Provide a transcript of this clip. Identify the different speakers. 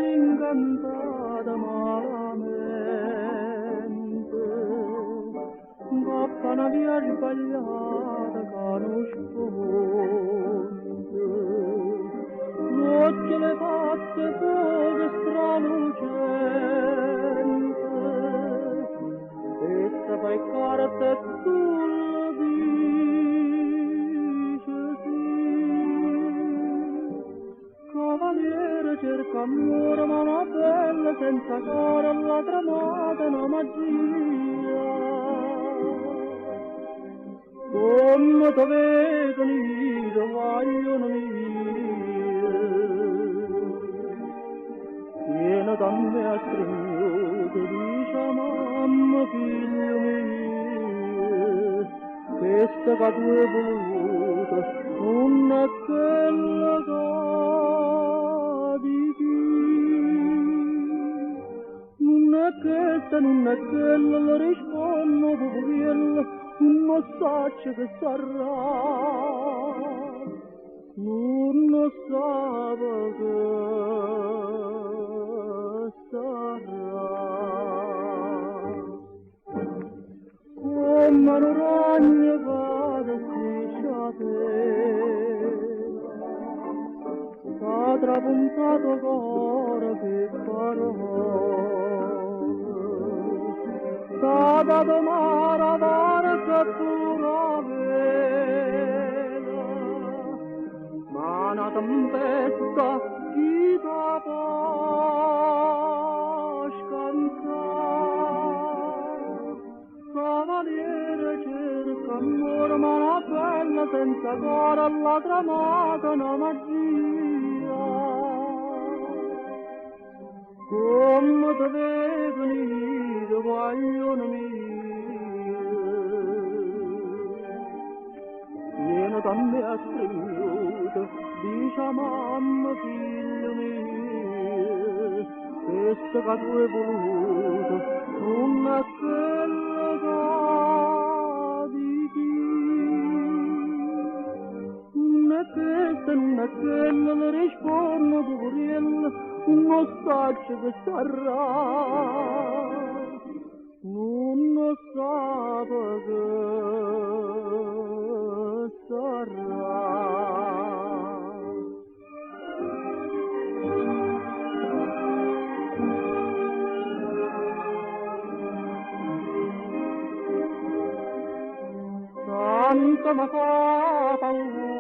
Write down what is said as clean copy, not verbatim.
Speaker 1: incantata malamente, coppa una via sbagliata che non sponde, l'occhio le fatte poche stralucente, e se fai carta e tu lo dici sì. Cavaliere cerca amore ma una bella senza cuore alla tramata una magia. Come ti vedono io vogliono mie, viene da me a stringere, dice mamma figlio mio, questa che tu hai voluto non è quella che di non è questa, non è quella, le rispondo poverella, un messaggio che sarà, non lo sa che sarà. Come un ragno vado strisciate, s'ha trapuntato cuore che parole, s'ha dato mare a barca pura vela, ma una tempesta chi da può scansare. Cavaliere cerca amore ma una bella senza cuore alla tramata una magia. Come ti vedono io vogliono mie, viene da me a stringere, dice mamma figlio mio, questo che tu hai voluto non è quello che di non è questa, non è quella, le rispondo poverella, un messaggio che sarà, non lo sa che sarà. Tanto mi fa paura